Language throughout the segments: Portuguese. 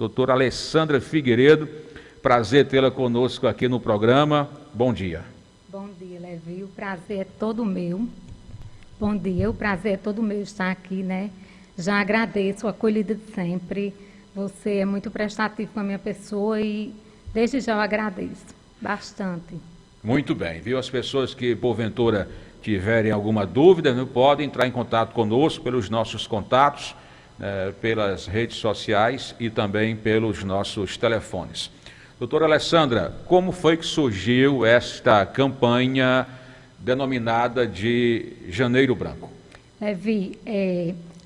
doutora Alessandra Figueiredo. Prazer tê-la conosco aqui no programa. Bom dia. Bom dia, Levi. O prazer é todo meu. Bom dia, o prazer é todo meu estar aqui, né? Já agradeço a acolhida de sempre. Você é muito prestativo com a minha pessoa e desde já eu agradeço bastante. Muito bem, viu? As pessoas que porventura tiverem alguma dúvida, podem entrar em contato conosco pelos nossos contatos, pelas redes sociais e também pelos nossos telefones. Doutora Alessandra, como foi que surgiu esta campanha denominada de Janeiro Branco? Levi,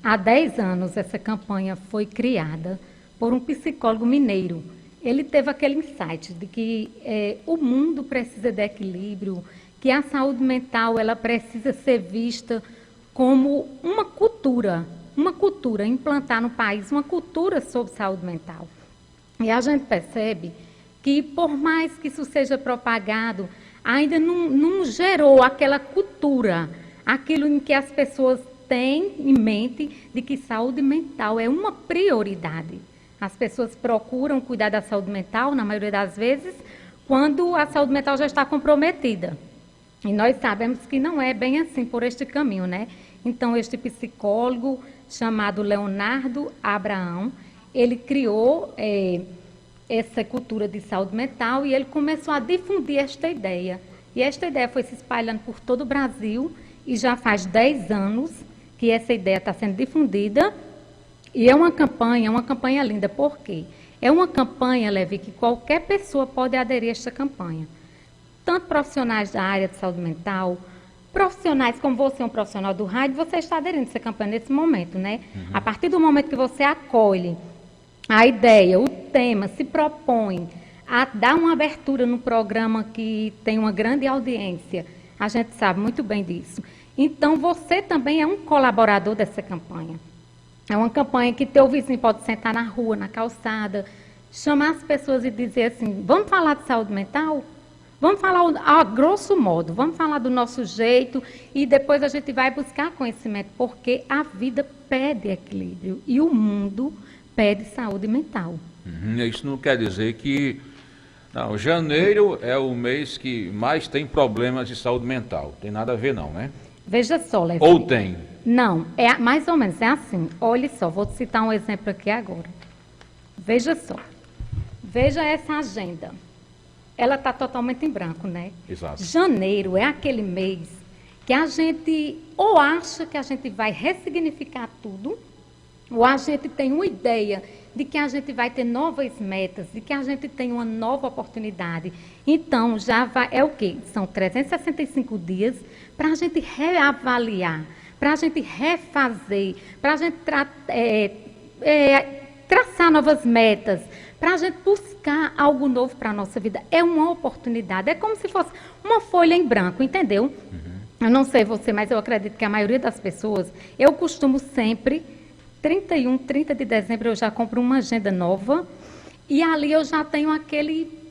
há 10 anos essa campanha foi criada por um psicólogo mineiro. Ele teve aquele insight de que o mundo precisa de equilíbrio, que a saúde mental ela precisa ser vista como uma cultura implantar no país, uma cultura sobre saúde mental. E a gente percebe que, por mais que isso seja propagado, ainda não gerou aquela cultura, aquilo em que as pessoas têm em mente de que saúde mental é uma prioridade. As pessoas procuram cuidar da saúde mental, na maioria das vezes, quando a saúde mental já está comprometida. E nós sabemos que não é bem assim por este caminho, né? Então, este psicólogo chamado Leonardo Abraão, ele criou essa cultura de saúde mental e ele começou a difundir esta ideia. E esta ideia foi se espalhando por todo o Brasil e já faz 10 anos que essa ideia está sendo difundida. E é uma campanha linda. Por quê? É uma campanha, Levi, que qualquer pessoa pode aderir a esta campanha. Tanto profissionais da área de saúde mental, profissionais como você, um profissional do rádio, você está aderindo a essa campanha nesse momento, né? Uhum. A partir do momento que você acolhe a ideia, o tema, se propõe a dar uma abertura no programa que tem uma grande audiência, a gente sabe muito bem disso. Então, você também é um colaborador dessa campanha. É uma campanha que teu vizinho pode sentar na rua, na calçada, chamar as pessoas e dizer assim, vamos falar de saúde mental? Vamos falar a grosso modo, vamos falar do nosso jeito e depois a gente vai buscar conhecimento, porque a vida pede equilíbrio e o mundo pede saúde mental. Isso não quer dizer que... Não, janeiro é o mês que mais tem problemas de saúde mental. Tem nada a ver não, né? Veja só, Levi. Ou tem? Não, mais ou menos, é assim. Olha só, vou te citar um exemplo aqui agora. Veja só. Veja essa agenda. Ela está totalmente em branco, né? Exato. Janeiro é aquele mês que a gente ou acha que a gente vai ressignificar tudo, ou a gente tem uma ideia de que a gente vai ter novas metas, de que a gente tem uma nova oportunidade. Então, já vai, é o quê? São 365 dias para a gente reavaliar, para a gente refazer, para a gente traçar novas metas, para a gente buscar algo novo para a nossa vida. É uma oportunidade, é como se fosse uma folha em branco, entendeu? Uhum. Eu não sei você, mas eu acredito que a maioria das pessoas, eu costumo sempre, 30 de dezembro eu já compro uma agenda nova e ali eu já tenho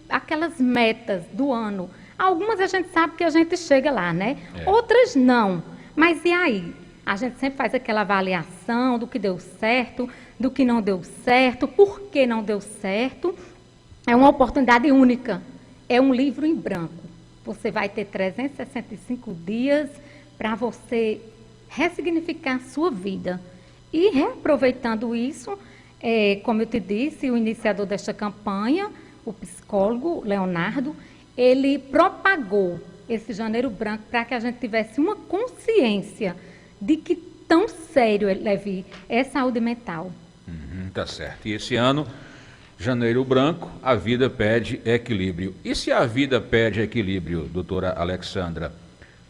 aquelas metas do ano. Algumas a gente sabe que a gente chega lá, né? Outras não. Mas e aí? A gente sempre faz aquela avaliação do que deu certo, do que não deu certo, por que não deu certo. É uma oportunidade única. É um livro em branco. Você vai ter 365 dias para você ressignificar a sua vida. E reaproveitando isso, como eu te disse, o iniciador desta campanha, o psicólogo Leonardo, ele propagou esse Janeiro Branco para que a gente tivesse uma consciência de que tão sério, Levi, é saúde mental. Tá certo. E esse ano, Janeiro Branco, a vida pede equilíbrio. E se a vida pede equilíbrio, doutora Alessandra,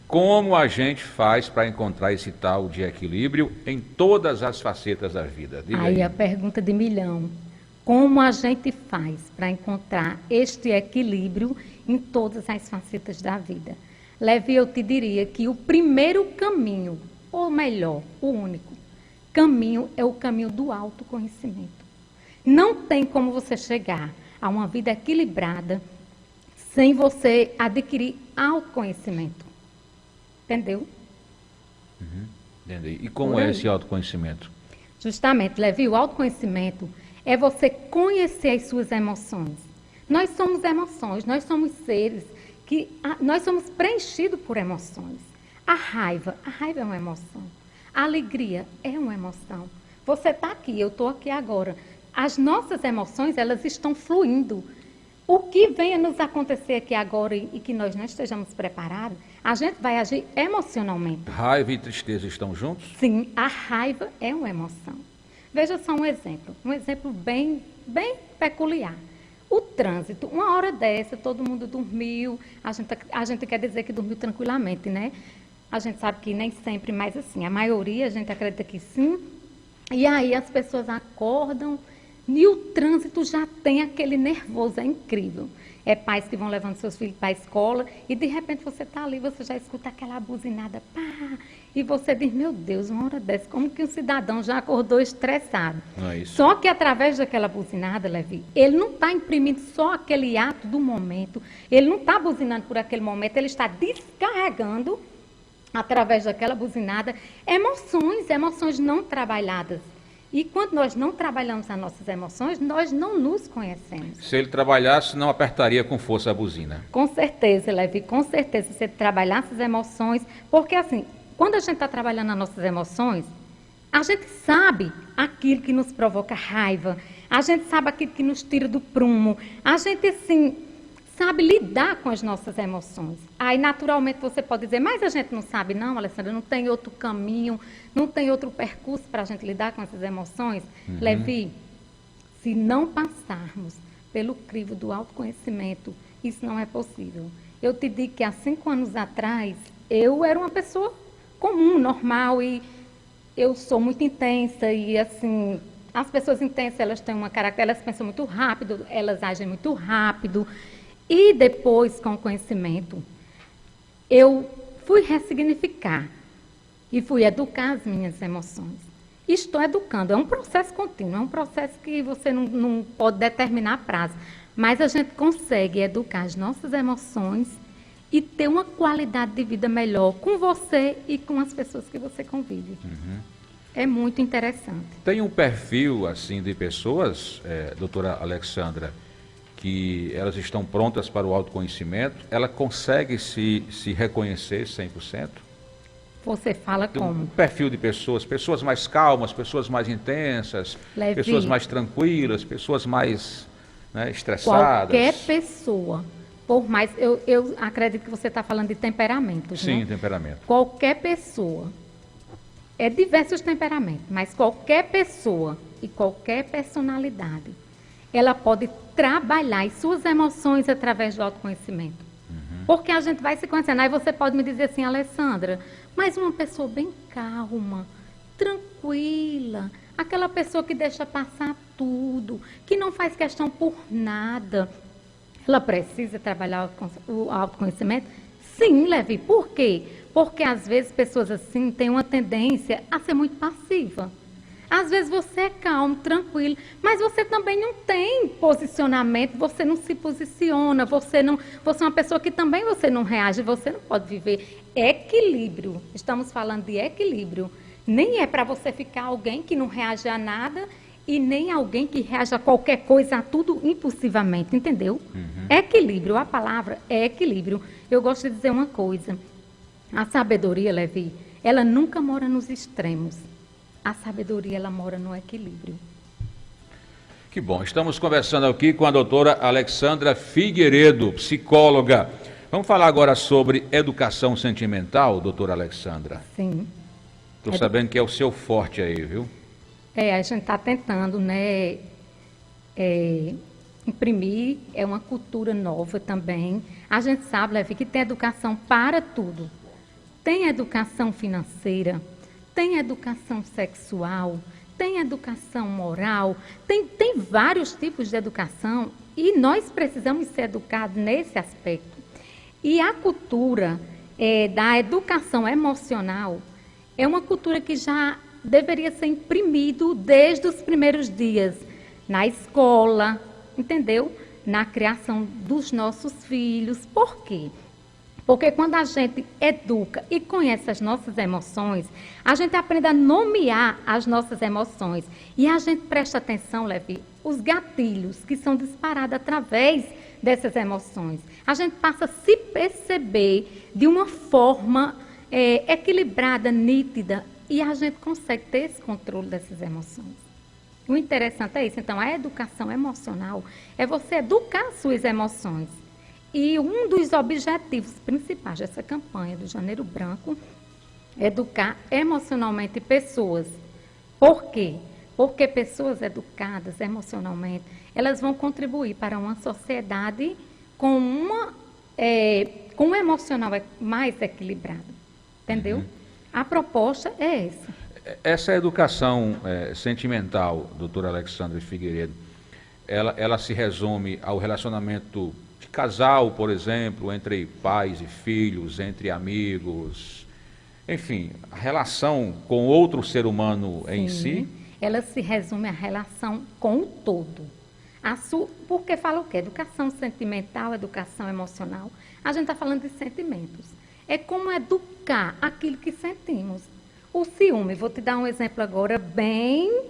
como a gente faz para encontrar esse tal de equilíbrio em todas as facetas da vida? Diga aí. A pergunta de milhão. Como a gente faz para encontrar este equilíbrio em todas as facetas da vida? Levi, eu te diria que o primeiro caminho, ou melhor, o único caminho é o caminho do autoconhecimento. Não tem como você chegar a uma vida equilibrada sem você adquirir autoconhecimento. Entendeu? Entendi. E como é esse autoconhecimento? Justamente, Levi, o autoconhecimento é você conhecer as suas emoções. Nós somos emoções, nós somos seres que nós somos preenchidos por emoções. A raiva é uma emoção. A alegria é uma emoção. Você está aqui, eu estou aqui agora. As nossas emoções, elas estão fluindo. O que venha nos acontecer aqui agora e que nós não estejamos preparados, a gente vai agir emocionalmente. Raiva e tristeza estão juntos? Sim, a raiva é uma emoção. Veja só um exemplo bem peculiar. O trânsito, uma hora dessa, todo mundo dormiu, a gente quer dizer que dormiu tranquilamente, né? A gente sabe que nem sempre, mas assim, a maioria a gente acredita que sim. E aí as pessoas acordam e o trânsito já tem aquele nervoso, é incrível. É pais que vão levando seus filhos para a escola e de repente você está ali, você já escuta aquela buzinada, pá, e você diz, meu Deus, uma hora dessa, como que um cidadão já acordou estressado? Não é isso. Só que através daquela buzinada, Levi, ele não está imprimindo só aquele ato do momento, ele não está buzinando por aquele momento, ele está descarregando, através daquela buzinada, emoções não trabalhadas. E quando nós não trabalhamos as nossas emoções, nós não nos conhecemos. Se ele trabalhasse, não apertaria com força a buzina. Com certeza, Levi, com certeza, se você trabalhasse as emoções, porque assim, quando a gente está trabalhando as nossas emoções, a gente sabe aquilo que nos provoca raiva, a gente sabe aquilo que nos tira do prumo, a gente, assim, sabe lidar com as nossas emoções. Aí, naturalmente, você pode dizer, mas a gente não sabe, não, Alessandra, não tem outro caminho, não tem outro percurso para a gente lidar com essas emoções. Levi, se não passarmos pelo crivo do autoconhecimento, isso não é possível. Eu te digo que há 5 anos atrás, eu era uma pessoa comum, normal, e eu sou muito intensa, e assim, as pessoas intensas, elas têm uma característica, elas pensam muito rápido, elas agem muito rápido. E depois, com o conhecimento, eu fui ressignificar e fui educar as minhas emoções. Estou educando, é um processo contínuo, é um processo que você não pode determinar prazo, mas a gente consegue educar as nossas emoções e ter uma qualidade de vida melhor com você e com as pessoas que você convive. É muito interessante. Tem um perfil, assim, de pessoas, doutora Alexandra, que elas estão prontas para o autoconhecimento, ela consegue se reconhecer 100%? Você fala Tem como? um perfil de pessoas mais calmas, pessoas mais intensas, Levi, pessoas mais tranquilas, pessoas mais, né, estressadas. qualquer pessoa, por mais, eu acredito que você está falando de temperamentos, Sim, né? temperamento. Qualquer pessoa, é diversos temperamentos, mas qualquer pessoa e qualquer personalidade, ela pode trabalhar as suas emoções através do autoconhecimento. Porque a gente vai se conhecendo. Aí você pode me dizer assim, Alessandra, mas uma pessoa bem calma, tranquila, aquela pessoa que deixa passar tudo, que não faz questão por nada, ela precisa trabalhar o autoconhecimento? Sim, Levi. Por quê? Porque às vezes pessoas assim têm uma tendência a ser muito passiva. Às vezes você é calmo, tranquilo, mas você também não tem posicionamento, você não se posiciona, você é uma pessoa que também você não reage, você não pode viver equilíbrio. Estamos falando de equilíbrio. Nem é para você ficar alguém que não reage a nada e nem alguém que reage a qualquer coisa, a tudo impulsivamente, entendeu? Equilíbrio, a palavra é equilíbrio. Eu gosto de dizer uma coisa, a sabedoria, Levi, ela nunca mora nos extremos. A sabedoria, ela mora no equilíbrio. Que bom, estamos conversando aqui com a doutora Alexandra Figueiredo, psicóloga. Vamos falar agora sobre educação sentimental, doutora Alexandra. Sim. Estou sabendo que é o seu forte aí, viu? A gente está tentando, né, imprimir, é uma cultura nova também. A gente sabe, Levi, que tem educação para tudo. Tem educação financeira, tem educação sexual, tem educação moral, tem vários tipos de educação e nós precisamos ser educados nesse aspecto. E a cultura da educação emocional é uma cultura que já deveria ser imprimido desde os primeiros dias, na escola, entendeu? Na criação dos nossos filhos. Por quê? Porque quando a gente educa e conhece as nossas emoções, a gente aprende a nomear as nossas emoções. E a gente presta atenção, Levi, os gatilhos que são disparados através dessas emoções. A gente passa a se perceber de uma forma equilibrada, nítida, e a gente consegue ter esse controle dessas emoções. O interessante é isso. Então, a educação emocional é você educar suas emoções. E um dos objetivos principais dessa campanha do Janeiro Branco é educar emocionalmente pessoas. Por quê? Porque pessoas educadas emocionalmente, elas vão contribuir para uma sociedade com um emocional mais equilibrado. Entendeu? A proposta é essa. Essa educação sentimental, doutora Alexandra Figueiredo, ela se resume ao relacionamento de casal, por exemplo, entre pais e filhos, entre amigos, enfim, a relação com outro ser humano em si? Ela se resume à relação com o todo. Porque fala o quê? Educação sentimental, educação emocional. A gente está falando de sentimentos. É como educar aquilo que sentimos. O ciúme, vou te dar um exemplo agora bem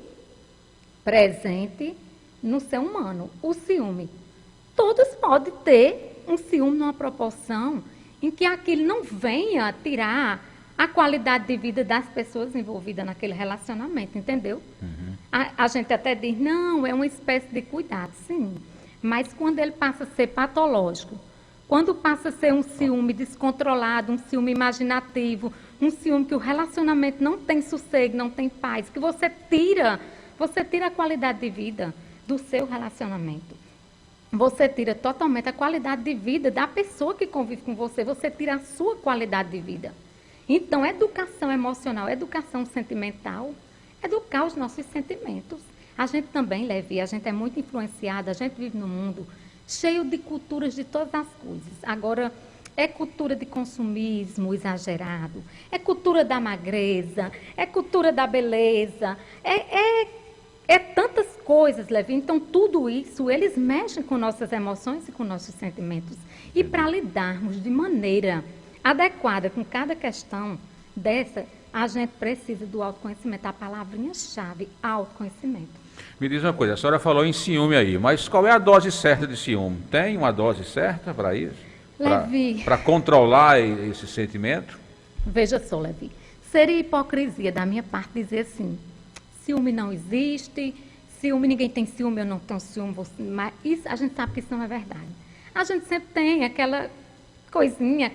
presente no ser humano. O ciúme. Todos podem ter um ciúme numa proporção em que aquilo não venha tirar a qualidade de vida das pessoas envolvidas naquele relacionamento, entendeu? A gente até diz, não, é uma espécie de cuidado, sim. Mas quando ele passa a ser patológico, quando passa a ser um ciúme descontrolado, um ciúme imaginativo, um ciúme que o relacionamento não tem sossego, não tem paz, que você tira a qualidade de vida do seu relacionamento. Você tira totalmente a qualidade de vida da pessoa que convive com você, você tira a sua qualidade de vida. Então, educação emocional, educação sentimental, educar os nossos sentimentos. A gente também, Levi, a gente é muito influenciada, a gente vive num mundo cheio de culturas de todas as coisas. Agora, é cultura de consumismo exagerado, é cultura da magreza, é cultura da beleza, é tantas coisas, Levi. Então, tudo isso, eles mexem com nossas emoções e com nossos sentimentos. E para lidarmos de maneira adequada com cada questão dessa, a gente precisa do autoconhecimento. A palavrinha-chave, autoconhecimento. Me diz uma coisa, a senhora falou em ciúme aí, mas qual é a dose certa de ciúme? Tem uma dose certa para isso? Levi. Para controlar esse sentimento? Veja só, Levi. Seria hipocrisia da minha parte dizer assim, ciúme não existe, ninguém tem ciúme, eu não tenho ciúme, mas isso, a gente sabe que isso não é verdade. A gente sempre tem aquela coisinha,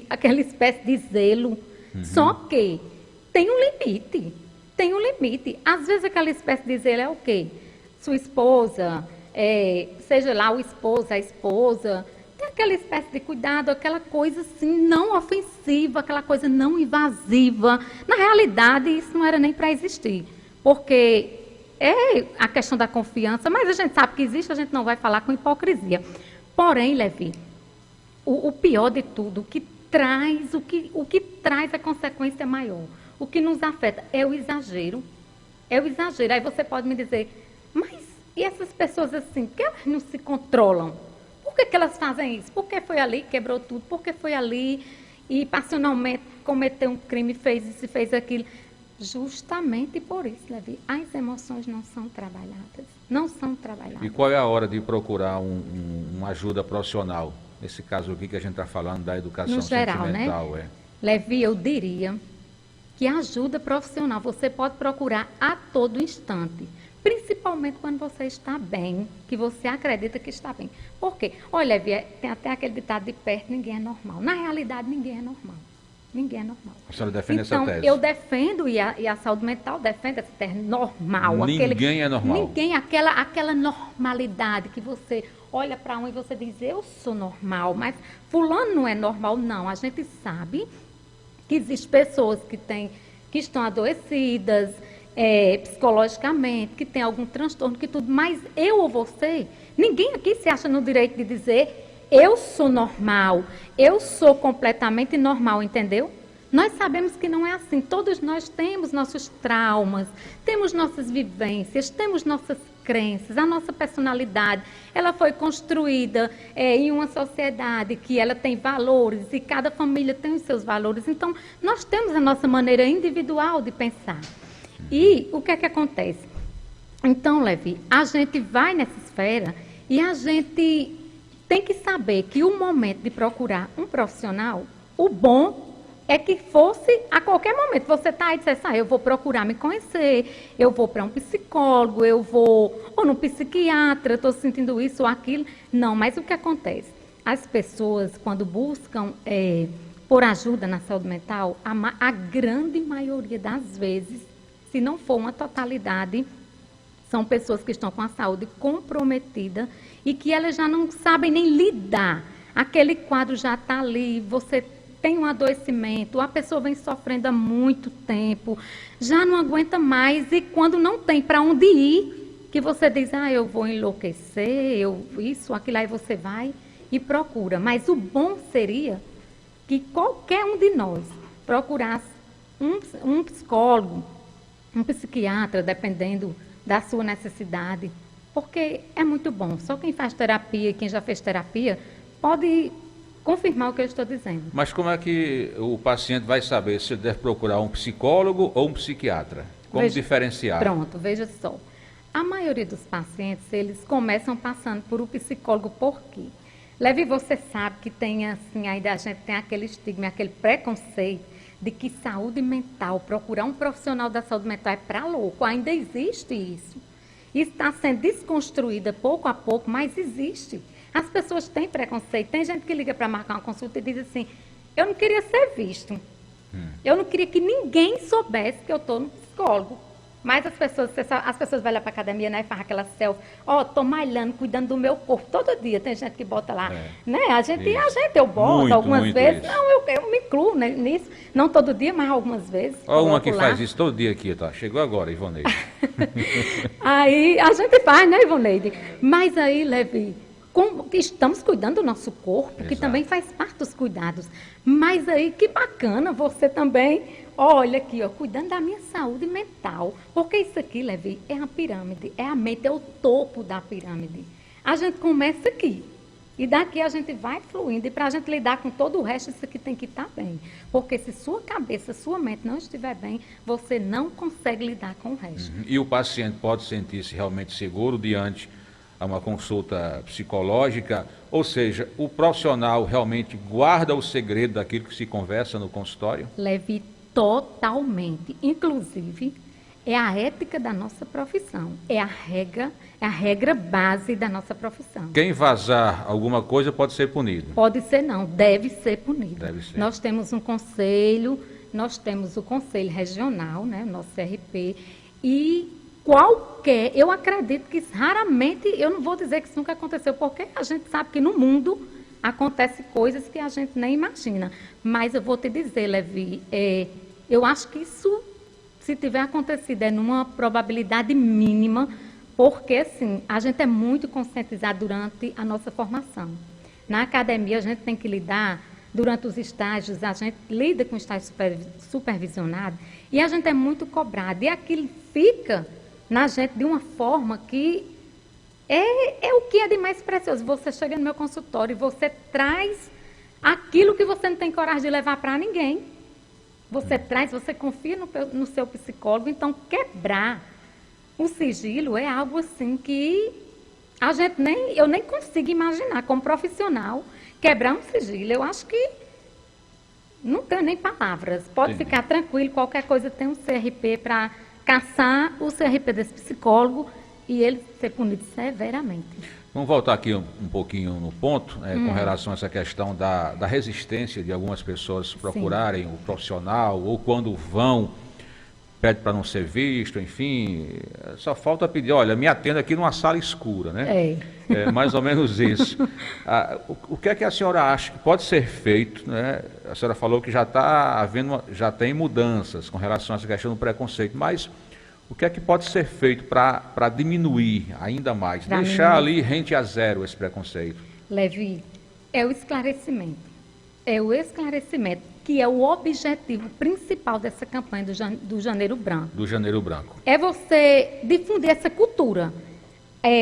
aquela espécie de zelo, só que tem um limite. Tem um limite. Às vezes aquela espécie de zelo é o quê? Sua esposa, seja lá o esposo, a esposa, tem aquela espécie de cuidado, aquela coisa assim não ofensiva, aquela coisa não invasiva. Na realidade, isso não era nem para existir, porque é a questão da confiança, mas a gente sabe que existe, a gente não vai falar com hipocrisia. Porém, Levi, o pior de tudo, o que traz a consequência maior, o que nos afeta é o exagero. É o exagero. Aí você pode me dizer, mas e essas pessoas assim, que elas não se controlam? Por que elas fazem isso? Por que foi ali, quebrou tudo? Por que foi ali e passionalmente cometeu um crime, fez isso e fez aquilo? Justamente por isso, Levi, as emoções não são trabalhadas. Não são trabalhadas. E qual é a hora de procurar uma ajuda profissional? Nesse caso aqui que a gente está falando da educação sentimental, né? Levi, eu diria que ajuda profissional você pode procurar a todo instante, principalmente quando você está bem, que você acredita que está bem. Por quê? Olha, Levi, tem até aquele ditado de perto, ninguém é normal. Na realidade, ninguém é normal. Ninguém é normal. A senhora defende então, essa tese? Eu defendo, e a saúde mental defende essa tese normal. Ninguém é normal. Ninguém, aquela normalidade que você olha para um e você diz, eu sou normal, mas fulano não é normal. Não, a gente sabe que existem pessoas que estão adoecidas psicologicamente, que têm algum transtorno, que tudo, mas eu ou você, ninguém aqui se acha no direito de dizer eu sou normal, eu sou completamente normal, entendeu? Nós sabemos que não é assim. Todos nós temos nossos traumas, temos nossas vivências, temos nossas crenças, a nossa personalidade. Ela foi construída em uma sociedade que ela tem valores e cada família tem os seus valores. Então, nós temos a nossa maneira individual de pensar. E o que é que acontece? Então, Levi, a gente vai nessa esfera e a gente tem que saber que o momento de procurar um profissional, o bom é que fosse a qualquer momento. Você está aí e disse, eu vou procurar me conhecer, eu vou para um psicólogo, eu vou ou num psiquiatra, estou sentindo isso ou aquilo. Não, mas o que acontece? As pessoas, quando buscam por ajuda na saúde mental, a grande maioria das vezes, se não for uma totalidade, são pessoas que estão com a saúde comprometida e que elas já não sabem nem lidar. Aquele quadro já está ali, você tem um adoecimento, a pessoa vem sofrendo há muito tempo, já não aguenta mais e quando não tem para onde ir, que você diz, eu vou enlouquecer, isso, aquilo, aí você vai e procura. Mas o bom seria que qualquer um de nós procurasse um psicólogo, um psiquiatra, dependendo da sua necessidade, porque é muito bom. Só quem faz terapia e quem já fez terapia pode confirmar o que eu estou dizendo. Mas como é que o paciente vai saber se deve procurar um psicólogo ou um psiquiatra? Como diferenciar? Pronto, veja só. A maioria dos pacientes, eles começam passando por um psicólogo por quê? Levi, você sabe que tem assim, ainda a gente tem aquele estigma, aquele preconceito de que saúde mental, procurar um profissional da saúde mental é para louco. Ainda existe isso. Isso está sendo desconstruída pouco a pouco, mas existe. As pessoas têm preconceito. Tem gente que liga para marcar uma consulta e diz assim, eu não queria ser visto. Eu não queria que ninguém soubesse que eu estou no psicólogo. Mas as pessoas vão lá para a academia, né, e fazem aquela selfie, estou malhando, cuidando do meu corpo, todo dia tem gente que bota lá, né, eu boto muito, algumas muito vezes, isso. não, eu me incluo nisso, não todo dia, mas algumas vezes. Olha uma que faz isso todo dia aqui, tá? Chegou agora, Ivoneide. Aí a gente faz, né, Ivoneide? Mas aí, Levi, estamos cuidando do nosso corpo, Exato. Que também faz parte dos cuidados. Mas aí, que bacana você também... Olha aqui, cuidando da minha saúde mental. Porque isso aqui, Levi, é a pirâmide. É a mente, é o topo da pirâmide. A gente começa aqui. E daqui a gente vai fluindo. E para a gente lidar com todo o resto, isso aqui tem que estar bem. Porque se sua cabeça, sua mente não estiver bem, você não consegue lidar com o resto. E o paciente pode sentir-se realmente seguro diante a uma consulta psicológica? Ou seja, o profissional realmente guarda o segredo daquilo que se conversa no consultório? Levi, totalmente. Inclusive, é a ética da nossa profissão. É a regra base da nossa profissão. Quem vazar alguma coisa pode ser punido? Pode ser não, deve ser punido. Deve ser. Nós temos um conselho, nós temos o Conselho Regional, né, o nosso CRP, e eu acredito que raramente, eu não vou dizer que isso nunca aconteceu, porque a gente sabe que no mundo acontecem coisas que a gente nem imagina. Mas eu vou te dizer, Levi, eu acho que isso, se tiver acontecido, é numa probabilidade mínima, porque, assim, a gente é muito conscientizado durante a nossa formação. Na academia, a gente tem que lidar, durante os estágios, a gente lida com estágio supervisionado, e a gente é muito cobrado. E aquilo fica na gente de uma forma que é o que é de mais precioso. Você chega no meu consultório e você traz aquilo que você não tem coragem de levar para ninguém. Você traz, você confia no seu psicólogo, então quebrar o sigilo é algo assim que eu nem consigo imaginar como profissional quebrar um sigilo. Eu acho que não tenho nem palavras. Pode ficar tranquilo, qualquer coisa tem um CRP para caçar o CRP desse psicólogo e ele ser punido severamente. Vamos voltar aqui um pouquinho no ponto, com relação a essa questão da resistência de algumas pessoas procurarem o profissional, ou quando vão, pede para não ser visto, enfim, só falta pedir, olha, me atenda aqui numa sala escura, né? É mais ou menos isso. O que é que a senhora acha que pode ser feito, né? A senhora falou que já tem mudanças com relação a essa questão do preconceito, mas o que é que pode ser feito para diminuir ainda mais, deixar ali rente a zero esse preconceito? Levi, é o esclarecimento. É o esclarecimento, que é o objetivo principal dessa campanha do Janeiro Branco. Do Janeiro Branco. É você difundir essa cultura.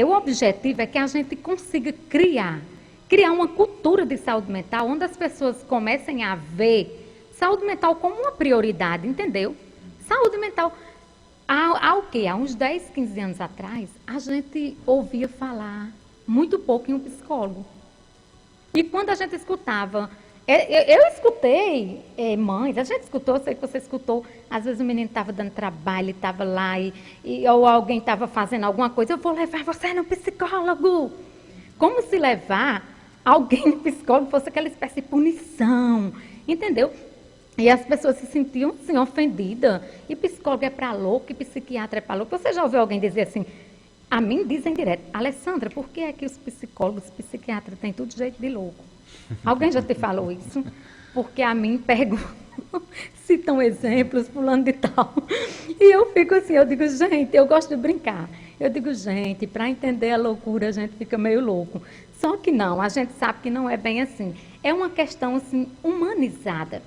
O objetivo é que a gente consiga criar uma cultura de saúde mental, onde as pessoas comecem a ver saúde mental como uma prioridade, entendeu? Saúde mental. Há o quê? Há uns 10, 15 anos atrás, a gente ouvia falar muito pouco em um psicólogo. E quando a gente escutava, eu escutei, mães, a gente escutou, eu sei que você escutou, às vezes o menino estava dando trabalho, estava lá, ou alguém estava fazendo alguma coisa, eu vou levar você no psicólogo. Como se levar alguém no psicólogo fosse aquela espécie de punição, entendeu? E as pessoas se sentiam assim, ofendidas. E psicólogo é para louco, e psiquiatra é para louco. Você já ouviu alguém dizer assim? A mim dizem direto, Alessandra, por que é que os psicólogos, psiquiatras têm tudo jeito de louco? Alguém já te falou isso? Porque a mim perguntam, citam exemplos, fulano de tal. E eu fico assim, eu digo, gente, eu gosto de brincar. Eu digo, gente, para entender a loucura, a gente fica meio louco. Só que não, a gente sabe que não é bem assim. É uma questão, assim, humanizada.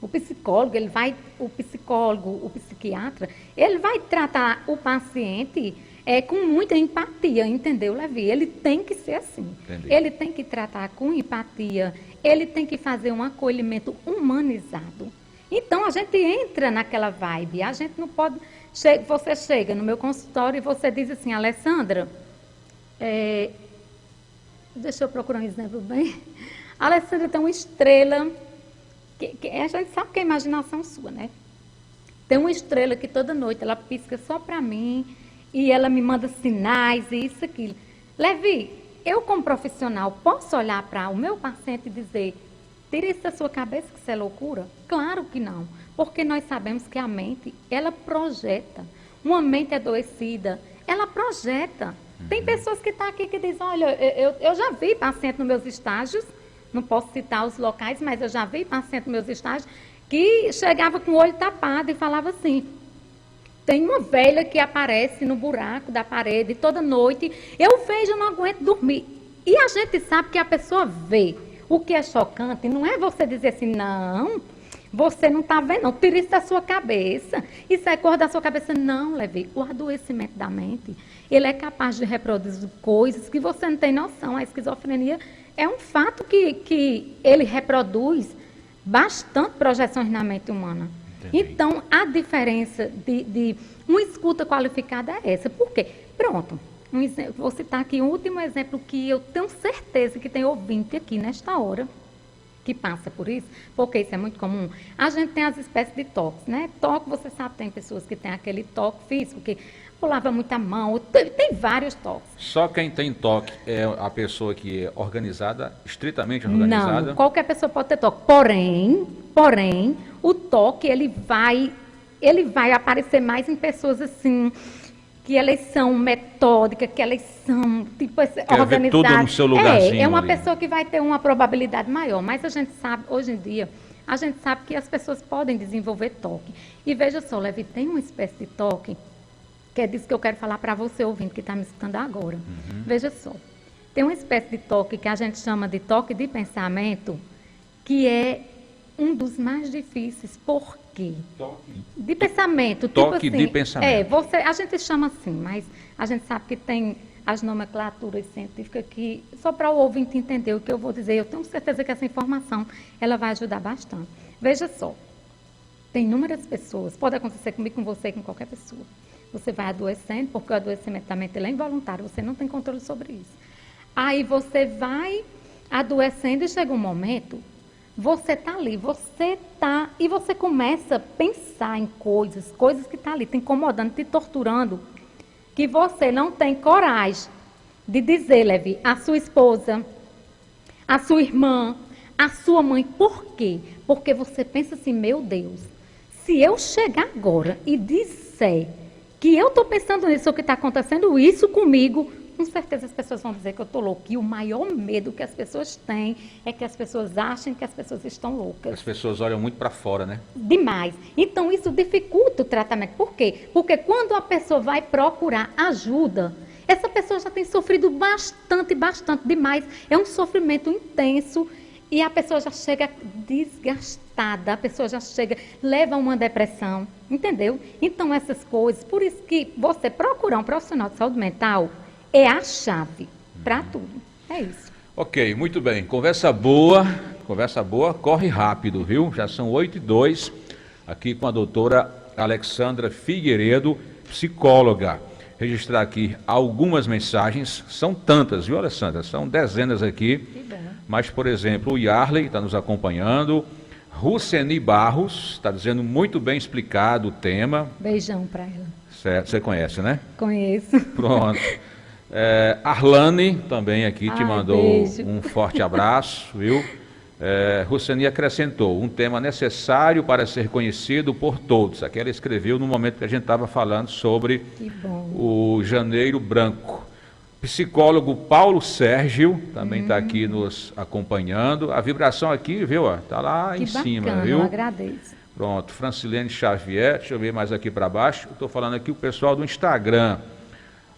O psicólogo, o psiquiatra, ele vai tratar o paciente com muita empatia, entendeu, Levi? Ele tem que ser assim. Entendi. Ele tem que tratar com empatia, ele tem que fazer um acolhimento humanizado. Então, a gente entra naquela vibe, a gente não pode... Você chega no meu consultório e você diz assim, Alessandra, deixa eu procurar um exemplo bem. A Alessandra tem uma estrela... a gente sabe que é a imaginação sua, né? Tem uma estrela que toda noite ela pisca só para mim e ela me manda sinais e isso, aquilo. Levi, eu como profissional posso olhar para o meu paciente e dizer, tira isso da sua cabeça que isso é loucura? Claro que não, porque nós sabemos que a mente, ela projeta. Uma mente adoecida, ela projeta. Tem pessoas que estão aqui que dizem, olha, eu já vi paciente nos meus estágios, não posso citar os locais, mas eu já vi paciente nos meus estágios que chegava com o olho tapado e falava assim, tem uma velha que aparece no buraco da parede toda noite, eu vejo, eu não aguento dormir. E a gente sabe que a pessoa vê. O que é chocante não é você dizer assim, não, você não está vendo, não, tira isso da sua cabeça, isso é cor da sua cabeça. Não, Levi, o adoecimento da mente, ele é capaz de reproduzir coisas que você não tem noção. A esquizofrenia é um fato que ele reproduz bastante projeções na mente humana. Entendi. Então, a diferença de uma escuta qualificada é essa. Por quê? Pronto. Vou citar aqui um último exemplo que eu tenho certeza que tem ouvinte aqui nesta hora que passa por isso, porque isso é muito comum. A gente tem as espécies de toques, né? Toque, você sabe, tem pessoas que têm aquele toque físico, que lava muito a mão, tem vários toques. Só quem tem toque é a pessoa que é organizada, estritamente organizada? Não, qualquer pessoa pode ter toque. Porém, o toque, ele vai aparecer mais em pessoas assim, que elas são metódicas, que elas são tipo organizadas. Ver tudo no seu lugarzinho. É uma ali. pessoa que vai ter uma probabilidade maior, mas a gente sabe, hoje em dia, a gente sabe que as pessoas podem desenvolver toque. E veja só, Levi, tem uma espécie de toque, que é disso que eu quero falar para você, ouvindo, que está me escutando agora. Uhum. Veja só, tem uma espécie de toque que a gente chama de toque de pensamento, que é um dos mais difíceis. Por quê? Toque. De pensamento. Toque tipo assim, de pensamento. a gente chama assim, mas a gente sabe que tem as nomenclaturas científicas que, só para o ouvinte entender o que eu vou dizer, eu tenho certeza que essa informação, ela vai ajudar bastante. Veja só, tem inúmeras pessoas, pode acontecer comigo, com você, com qualquer pessoa. Você vai adoecendo, porque o adoecimento da mente é involuntário, você não tem controle sobre isso. Aí você vai adoecendo e chega um momento, você está ali, e você começa a pensar em coisas que estão ali, te incomodando, te torturando, que você não tem coragem de dizer, Levi, a sua esposa, a sua irmã, a sua mãe. Por quê? Porque você pensa assim, meu Deus, se eu chegar agora e disser que eu estou pensando nisso, ou que está acontecendo isso comigo, com certeza as pessoas vão dizer que eu estou louca. E o maior medo que as pessoas têm é que as pessoas achem que as pessoas estão loucas. As pessoas olham muito para fora, né? Demais. Então, isso dificulta o tratamento. Por quê? Porque quando a pessoa vai procurar ajuda, essa pessoa já tem sofrido bastante demais. É um sofrimento intenso e a pessoa já chega desgastada, a pessoa já chega, leva a uma depressão, entendeu? Então, essas coisas, por isso que você procurar um profissional de saúde mental é a chave para tudo. É isso. Ok, muito bem. Conversa boa, corre rápido, viu? Já são 8h02, aqui com a doutora Alexandra Figueiredo, psicóloga. Registrar aqui algumas mensagens, são tantas, viu, Alessandra? São dezenas aqui. Que bom. Mas, por exemplo, o Yarley está nos acompanhando. Ruceni Barros está dizendo muito bem explicado o tema. Beijão para ela. Certo, você conhece, né? Conheço. Pronto. Arlane também aqui te mandou beijo. um forte abraço, viu? Ruceni acrescentou, um tema necessário para ser conhecido por todos. Aqui ela escreveu no momento que a gente estava falando sobre o Janeiro Branco. Psicólogo Paulo Sérgio também está aqui nos acompanhando. A vibração aqui, viu? Está lá que em cima, bacana, viu? Eu agradeço. Pronto, Francilene Xavier, deixa eu ver mais aqui para baixo. Estou falando aqui o pessoal do Instagram.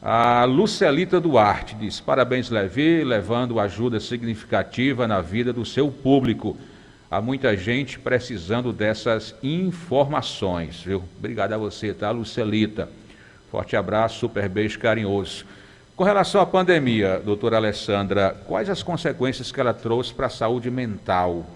A Lucelita Duarte diz, parabéns Levi, levando ajuda significativa na vida do seu público. Há muita gente precisando dessas informações, viu? Obrigado a você, tá, Lucelita? Forte abraço, super beijo carinhoso. Com relação à pandemia, doutora Alessandra, quais as consequências que ela trouxe para a saúde mental?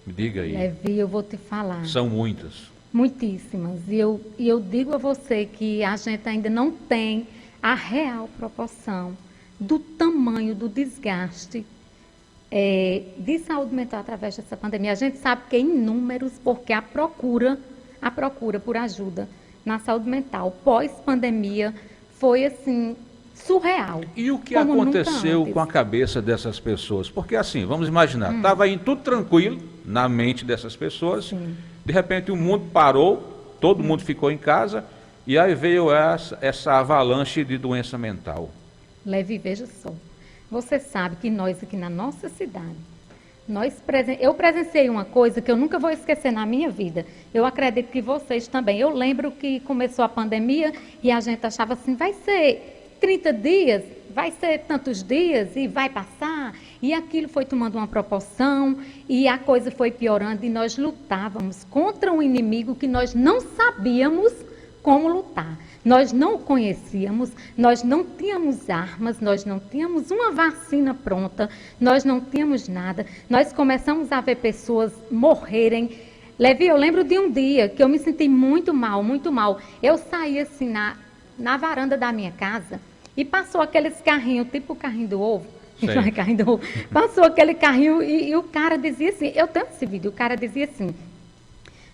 Me diga aí. Levi, eu vou te falar. São muitas. Muitíssimas. E eu digo a você que a gente ainda não tem a real proporção do tamanho do desgaste de saúde mental através dessa pandemia. A gente sabe que é inúmeros, porque a procura por ajuda na saúde mental pós-pandemia foi assim surreal. E o que aconteceu com a cabeça dessas pessoas? Porque assim, vamos imaginar, estava indo tudo tranquilo na mente dessas pessoas, Sim. De repente o mundo parou, todo mundo ficou em casa, e aí veio essa avalanche de doença mental. Levi, veja só. Você sabe que nós aqui na nossa cidade, eu presenciei uma coisa que eu nunca vou esquecer na minha vida. Eu acredito que vocês também. Eu lembro que começou a pandemia e a gente achava assim, vai ser 30 dias, vai ser tantos dias e vai passar. E aquilo foi tomando uma proporção e a coisa foi piorando e nós lutávamos contra um inimigo que nós não sabíamos como lutar. Nós não o conhecíamos, nós não tínhamos armas, nós não tínhamos uma vacina pronta, nós não tínhamos nada. Nós começamos a ver pessoas morrerem. Levi, eu lembro de um dia que eu me senti muito mal, muito mal. Eu saí assim na varanda da minha casa e passou aqueles carrinhos, tipo o carrinho do ovo. Não é carrinho do ovo. Passou aquele carrinho e o cara dizia assim, eu tenho esse vídeo, o cara dizia assim,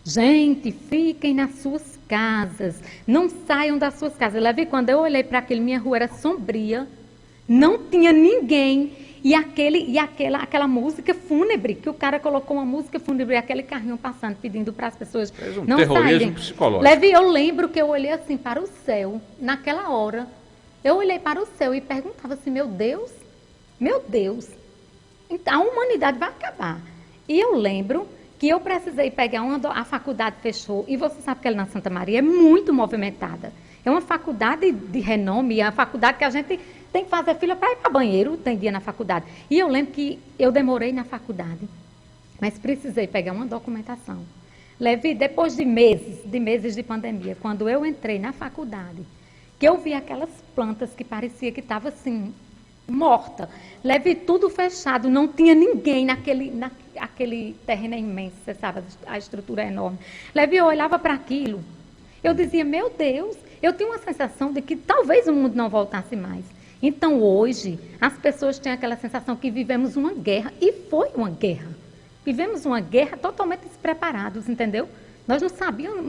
gente, fiquem nas suas casas, não saiam das suas casas. Levi, quando eu olhei para aquele, minha rua era sombria, não tinha ninguém, e aquela música fúnebre, que o cara colocou uma música fúnebre, aquele carrinho passando, pedindo para as pessoas não saírem. Psicológico. Levi, eu lembro que eu olhei assim para o céu, naquela hora, eu olhei para o céu e perguntava assim, meu Deus, a humanidade vai acabar. E eu lembro que eu precisei pegar a faculdade fechou, e você sabe que ela na Santa Maria é muito movimentada. É uma faculdade de renome, é uma faculdade que a gente tem que fazer fila para ir para banheiro, tem dia na faculdade. E eu lembro que eu demorei na faculdade, mas precisei pegar uma documentação. Levi, depois de meses de pandemia, quando eu entrei na faculdade, que eu vi aquelas plantas que parecia que estava assim, morta. Levi, tudo fechado, não tinha ninguém aquele terreno é imenso, você sabe, a estrutura é enorme. Levi, eu olhava para aquilo, eu dizia, meu Deus, eu tinha uma sensação de que talvez o mundo não voltasse mais. Então hoje, as pessoas têm aquela sensação que vivemos uma guerra, e foi uma guerra. Vivemos uma guerra totalmente despreparados, entendeu? Nós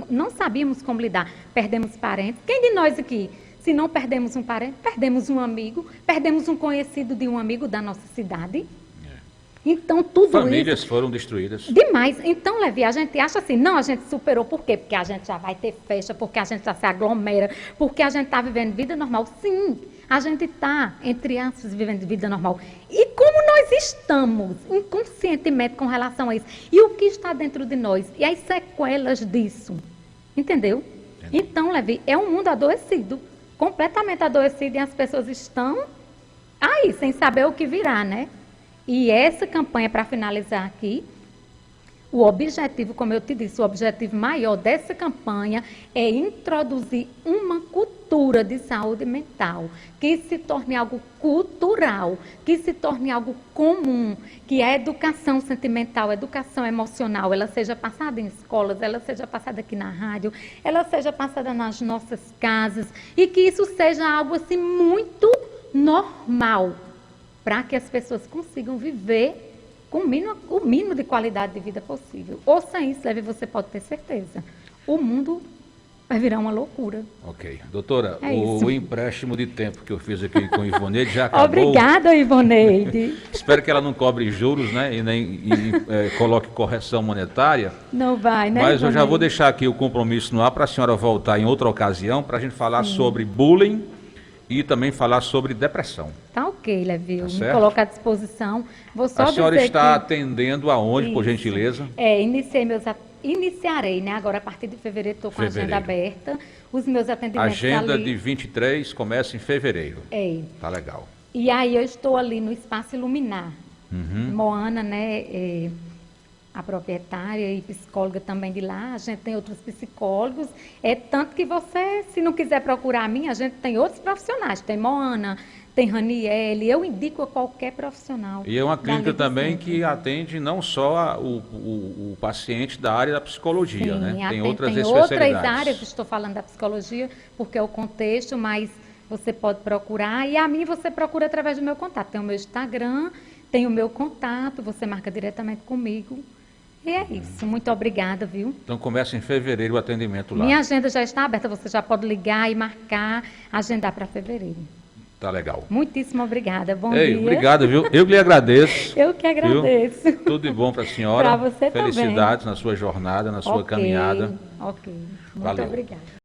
não sabíamos como lidar. Perdemos parentes. Quem de nós aqui, se não perdemos um parente, perdemos um amigo, perdemos um conhecido de um amigo da nossa cidade? Então, tudo Famílias isso... foram destruídas. Demais. Então, Levi, a gente acha assim, não, a gente superou. Por quê? Porque a gente já vai ter festa, porque a gente já se aglomera, porque a gente está vivendo vida normal. Sim, a gente está, entre aspas, vivendo vida normal. E como nós estamos inconscientemente com relação a isso? E o que está dentro de nós? E as sequelas disso? Entendeu? Então, Levi, é um mundo adoecido, completamente adoecido, e as pessoas estão aí, sem saber o que virá, né? E essa campanha, para finalizar aqui, o objetivo, como eu te disse, o objetivo maior dessa campanha é introduzir uma cultura cultura de saúde mental, que se torne algo cultural, que se torne algo comum, que a educação sentimental, a educação emocional, ela seja passada em escolas, ela seja passada aqui na rádio, ela seja passada nas nossas casas, e que isso seja algo assim muito normal, para que as pessoas consigam viver com o mínimo de qualidade de vida possível. Ou sem isso, Levi, você pode ter certeza, o mundo vai virar uma loucura. Ok. Doutora, isso. o empréstimo de tempo que eu fiz aqui com o Ivoneide já acabou. Obrigada, Ivoneide. Espero que ela não cobre juros, né? E nem coloque correção monetária. Não vai, né, Mas eu já Ivoneide? vou deixar aqui o compromisso no ar para a senhora voltar em outra ocasião para a gente falar sobre bullying e também falar sobre depressão. Tá ok, Levi. Tá Me certo? coloco à disposição. Vou só A senhora dizer está que... atendendo aonde, por Isso. gentileza? Iniciarei, né? Agora, a partir de fevereiro, estou com a agenda Fevereiro. aberta. Os meus atendimentos Agenda ali... de 23 começa em fevereiro. Tá legal. E aí eu estou ali no Espaço Iluminar. Uhum. Moana, né, a proprietária e psicóloga também de lá. A gente tem outros psicólogos. Tanto que você, se não quiser procurar a mim, a gente tem outros profissionais. Tem Moana, tem Raniele. Eu indico a qualquer profissional. E é uma clínica dali do também centro. que atende não só o paciente da área da psicologia, Sim, né? Tem outras tem especialidades. outras áreas, estou falando da psicologia, porque é o contexto, mas você pode procurar, e a mim você procura através do meu contato. Tem o meu Instagram, tem o meu contato, você marca diretamente comigo. E é isso. Muito obrigada, viu? Então começa em fevereiro o atendimento lá. Minha agenda já está aberta, você já pode ligar e marcar, agendar para fevereiro. Tá legal. Muitíssimo obrigada. Bom Ei, dia. obrigado, viu? Eu que lhe agradeço. Eu que agradeço. Viu? Tudo de bom para a senhora. Para você também. Felicidades na sua jornada, na sua Ok, caminhada. Ok. Muito Valeu. obrigada.